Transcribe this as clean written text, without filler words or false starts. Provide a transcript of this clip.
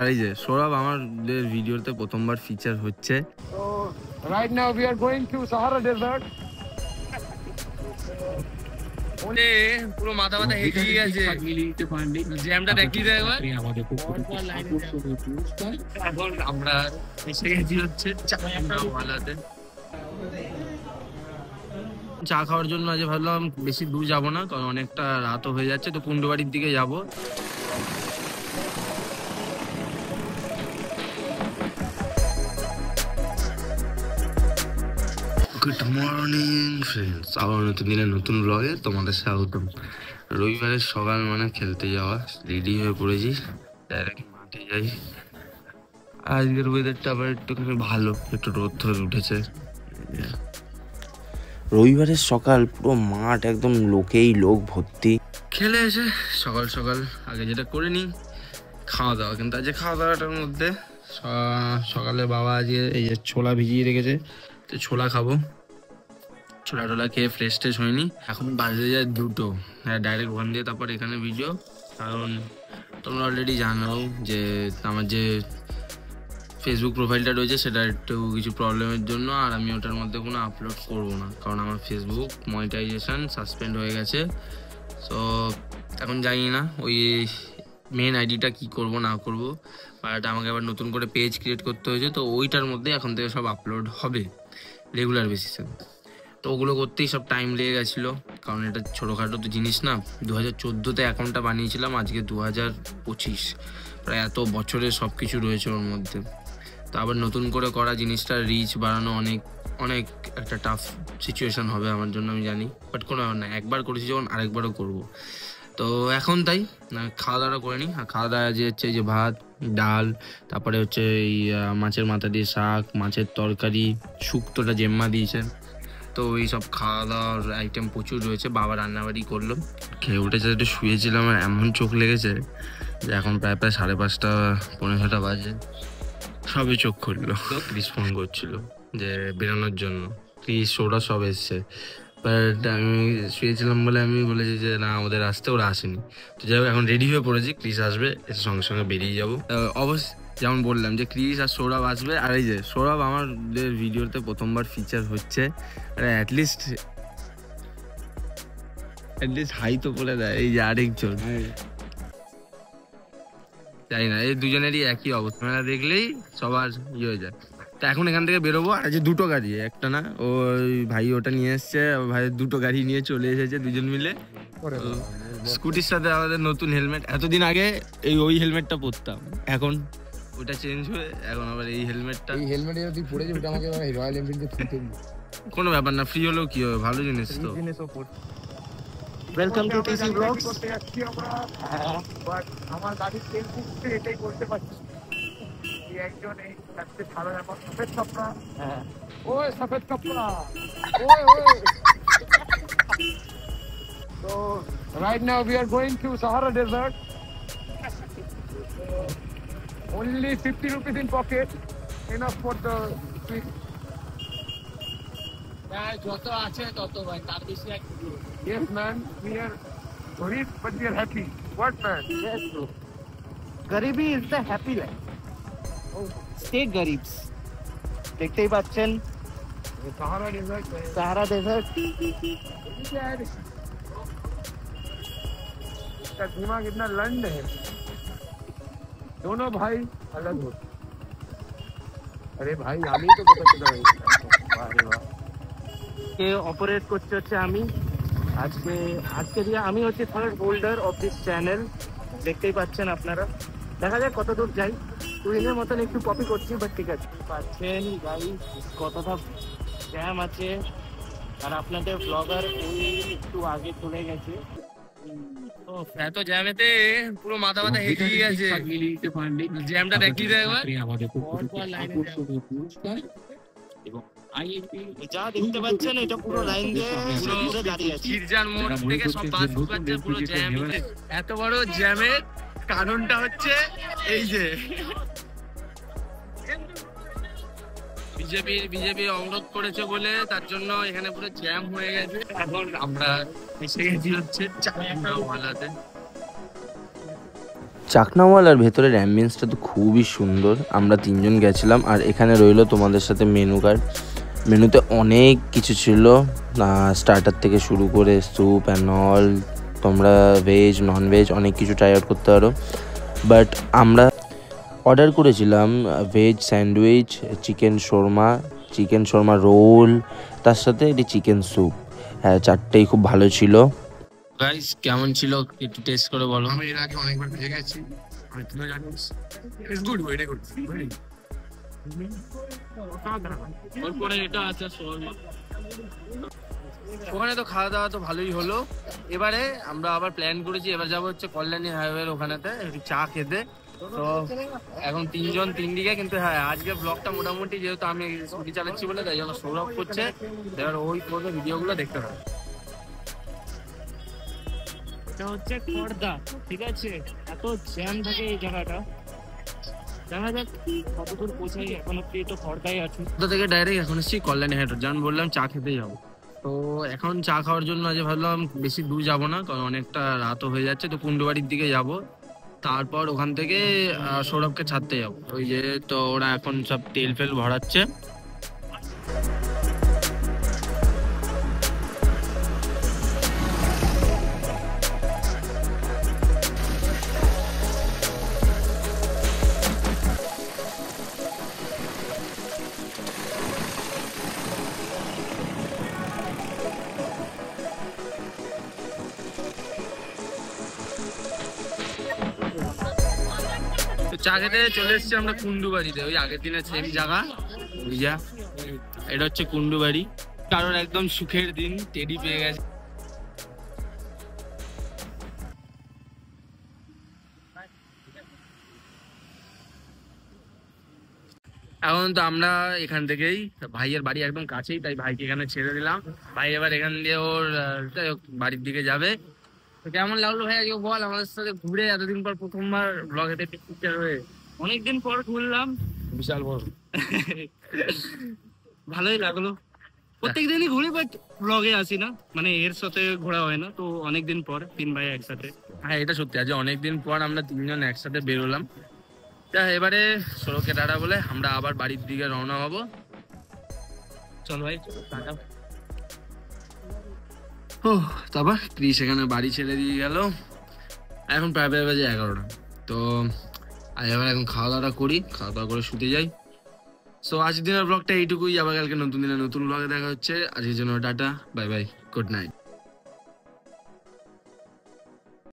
আর এই যে সৌরভ আমাদের ভিডিওতে প্রথমবার ফিচার হচ্ছে। So right now we are going to Sahara Desert. ওরে পুরো মাথা মাথা হেঁটে গেছে, জ্যামটা দেখিয়ে দেয় একবার। এখন আমরা এসে গেছি হচ্ছে চা খাওয়ার জন্য। আজ ভাবলাম বেশি দূর যাবো না, কারণ অনেকটা রাতও হয়ে যাচ্ছে, তো কুন্ডবাড়ির দিকে যাবো। গুড মর্নিং ফ্রেন্ডস, আবার নতুন দিনের নতুন ব্লগে তোমাদের স্বাগতম। রবিবারের সকাল মানে খেলতে যাওয়া, রেডি হয়ে পড়েছি, ডাইরেক্ট মাঠে যাই। আজকের ওয়েদারটা আবার একটুখানি ভালো, একটু রোদ ধরে উঠেছে। রবিবারের সকাল পুরো মাঠ একদম লোকেই লোক ভর্তি। খেলে এসে সকাল সকাল আগে যেটা করে নিই খাওয়া দাওয়া, কিন্তু আজকে খাওয়া দাওয়াটার মধ্যে সকালে বাবা আজকে এই যে ছোলা ভিজিয়ে রেখেছে, তো ছোলা খাবো। ছোলা টোলা খেয়ে ফ্রেশ ট্রেশ হয়নি, এখন বাজে যায় 2টো। হ্যাঁ, ডাইরেক্ট ওখান দিয়ে তারপর এখানে ভিডিও। কারণ তোমরা অলরেডি জানো যে আমার যে ফেসবুক প্রোফাইলটা রয়েছে সেটা একটু কিছু প্রবলেমের জন্য আর আমি ওটার মধ্যে কোনো আপলোড করব না, কারণ আমার ফেসবুক মনিটাইজেশন সাসপেন্ড হয়ে গেছে। সো এখন জানি না ওই মেন আইডিটা কি করব না করব, বাট আমাকে আবার নতুন করে পেজ ক্রিয়েট করতে হয়েছে, তো ওইটার মধ্যে এখন থেকে সব আপলোড হবে রেগুলার বেসিসে। তো ওগুলো করতেই সব টাইম লেগে গেছিলো, কারণ এটা ছোটোখাটো তো জিনিস না। 2014-তে অ্যাকাউন্টটা বানিয়েছিলাম, আজকে 2025, প্রায় এত বছরের সব কিছু রয়েছে ওর মধ্যে। তো আবার নতুন করে করা জিনিসটা রিচ বাড়ানো অনেক অনেক একটা টাফ সিচুয়েশান হবে আমার জন্য, আমি জানি, বাট কোনো ব্যাপার না, একবার করেছি যখন আরেকবারও করব। তো এখন তাই খাওয়া দাওয়া করে নিই। আর খাওয়া দাওয়া যে হচ্ছে এই যে ভাত ডাল, তারপরে হচ্ছে এই মাছের মাথা দিয়ে শাক, মাছের তরকারি, শুক্তোটা জেম্মা দিয়েছে। তো এই সব খাওয়া দাওয়ার আইটেম প্রচুর রয়েছে, বাবা রান্নাবাড়ি করলো। খেয়ে উঠেছে, একটু শুয়েছিলাম আর এমন চোখ লেগেছে যে এখন প্রায় 5:30 পৌনে 6টা বাজে, সবে চোখ খুললো। ক্রিস ফোন করছিল যে বেরোনোর জন্য, ক্রিস ওরা সব এসছে, বাট আমি শুয়েছিলাম বলে আমি বলেছি যে না আমাদের আসতে, ওরা আসেনি। তো যাই হোক, এখন রেডি হয়ে পড়েছি, ক্রিস আসবে, এসে সঙ্গে সঙ্গে বেরিয়ে যাবো। অবশ্য যেমন বললাম যে ক্রিস আর সৌরভ আসবে। আর এই যে সৌরভ আমাদের ভিডিওতে প্রথমবার ফিচার হচ্ছে, অ্যাটলিস্ট হাই তো বলে দেয়। এই যে আরেকজন, জানি না, এই দুজনেরই একই অবস্থা, মেলা দেখলেই সবার ইয়ে হয়ে যায়। তা এখন এখান থেকে বেরোবো। আর যে 2টো গাড়ি, একটা না, ওই ভাই ওটা নিয়ে এসছে, ভাই 2টো গাড়ি নিয়ে চলে এসেছে দুজন মিলে। স্কুটির সাথে আমাদের নতুন হেলমেট, এতদিন আগে ওই হেলমেটটা পরতাম, এখন ওটা চেঞ্জ হয়ে এখন আবার এই হেলমেটটা। এই হেলমেট যদি পড়ে যায় ওটা আমাকে রয়্যাল এনফিল্ডে ফ্রিতে দিন। কোনো ব্যাপার না, ফ্রি হলেও কি হবে, ভালো জিনিস তো। Welcome to TC blogs. করতে যাচ্ছি আমরা, বাট আমার গাড়ির তেল ফুটছে, এটাই করতে পারছি। এই একজন এই আজকে সারা ব্যাপার সফেদ কাপড়া, ওই সফেদ কাপড়া, ওই ওই। So right now we are going to Sahara Desert. Only 50 rupees in pocket, enough for the trip. যত আছে তত ভাই, তার বেশি এক। Yes man, we are rich but we are happy. What man? Yes bro. Garibi is the happy life. Oh, stay garibs. देखते ही Bachchan Sahara Desert. Sahara desert. इसका दिमाग इतना लंड है, दोनों भाई अलग हो। अरे भाई আমি তো কথা চলে যাই। আরে বাহ, কে অপারেট করতে হচ্ছে আমি আজকে দিয়ে আমি হচ্ছে third holder of this channel, দেখতেই পাচ্ছেন আপনারা। দেখা যাক কত দূর যাই, টুইনের মতন একটু কপি করছি, বাট ঠিক আছে। পাচ্ছেন গাইস কতটা জ্যাম আছে, আর আপনাদের ব্লগার ওই একটু আগে চলে গেছে। এত জ্যামেতে পুরো মাথা মাথা হেঁটে গেছে, জ্যামটা দেখিয়ে দেয় একবার। যা দেখতে পাচ্ছেন এটা পুরো লাইন দিয়ে পুরো দাঁড়িয়ে আছে। খিরজার মোড় থেকে সব বাস ঢুকাচ্ছে, পুরো জ্যাম। এত বড় জ্যামের কারণটা হচ্ছে এই যে বিজেপি অবরোধ করেছে বলে, তার জন্য এখানে পুরো জ্যাম হয়ে গেছে। এখন আমরা এসে গেছি হচ্ছে চালাতে। চাকনাওয়ালার ভেতরের অ্যাম্বিয়েন্সটা তো খুবই সুন্দর। আমরা 3 জন গেছিলাম। আর এখানে রইলো তোমাদের সাথে মেনু কার্ড। মেনুতে অনেক কিছু ছিল, স্টার্টার থেকে শুরু করে স্যুপ অ্যান্ড অল। তোমরা ভেজ নন ভেজ অনেক কিছু ট্রাই আউট করতে পারো। বাট আমরা অর্ডার করেছিলাম veg sandwich, chicken shawarma roll, তার সাথে একটি চিকেন স্যুপ। হ্যাঁ, 4টেই খুব ভালো ছিল। গাইস কেমন ছিল একটু টেস্ট করে বলো। আমি এর আগে অনেকবার ভেজে গেছি, আমি তুলে জানিস ইটস গুড, ভেরি গুড। ওপরে এটা আছে ওখানে তো খাওয়া দাওয়া তো ভালোই হলো। এবারে আমরা আবার প্ল্যান করেছি, এবার যাবো হচ্ছে কল্যাণী হাইওয়ের ওখানেতে একটু চা খেতে। তো এখন 3 জন 3 দিকে, কিন্তু হ্যাঁ আজকে ব্লগটা মোটামুটি যেহেতু আমি স্কুটি চালাচ্ছি বলে তাই জন্য সৌরভ করছে, এবার ওই করবে ভিডিওগুলো দেখতে হবে। এটা হচ্ছে খড়দা, ঠিক আছে? এত জ্যাম থাকে এই জায়গাটা, দেখা যাক কতদূর পৌঁছাই। এখন অব্দি তো খড়দাই আছি। কোথা থেকে ডাইরেক্ট এখন এসেছি কল্যাণী হাইট, যেমন বললাম চা খেতে যাবো। তো এখন চা খাওয়ার জন্য আজ ভাবলাম বেশি দূর যাবো না, কারণ অনেকটা রাতও হয়ে যাচ্ছে। তো কুণ্ডুবাড়ির দিকে যাব, তারপর ওখান থেকে সৌরভকে ছাড়তে যাবো। ওই যে তো ওরা এখন সব তেল ফেল ভরাচ্ছে। চা খেতে চলে এসেছি আমরা কুণ্ডুবাড়িতে, ওই আগের দিনের সেম জায়গা। ওই যা এটা হচ্ছে কুণ্ডুবাড়ি। কারোর একদম সুখের দিন, টেডি পেয়ে গেছে। এখন তো আমরা এখান থেকেই, ভাইয়ের বাড়ি একদম কাছেই, তাই ভাইকে এখানে ছেড়ে দিলাম। ভাই এবার এখান দিয়ে ওর বাড়ির দিকে যাবে। তো কেমন লাগলো ভাই আজকে বল, আমাদের সাথে ঘুরে এতদিন পর প্রথমবার ব্লগেতে পিকচার হয়ে? অনেকদিন পর ঘুরলাম, বিশাল বড়। ভালোই লাগলো। প্রত্যেকদিনই ঘুরি, বাট ব্লগে আসি না, মানে এর সাথে ঘোরা হয় না। তো অনেকদিন পর 3 ভাই একসাথে। হ্যাঁ এটা সত্যি, আজ অনেকদিন পর আমরা 3 জন একসাথে বেরোলাম। তা এবারে সড়কে টাটা বলে আমরা আবার বাড়ির দিকে রওনা হবো। চল ভাই টাটা। ও তারপর ক্রিস এখানে বাড়ি ছেড়ে দিয়ে গেল। এখন প্রায় বাজে 11টা। তো আজ এবার এখন খাওয়া দাওয়াটা করি, খাওয়া দাওয়া করে শুতে যাই। সো আজকের দিনের ব্লগটা এইটুকুই, আবার কালকে নতুন দিনে নতুন ব্লগে দেখা হচ্ছে। আজকের জন্য tata, bye bye, good night.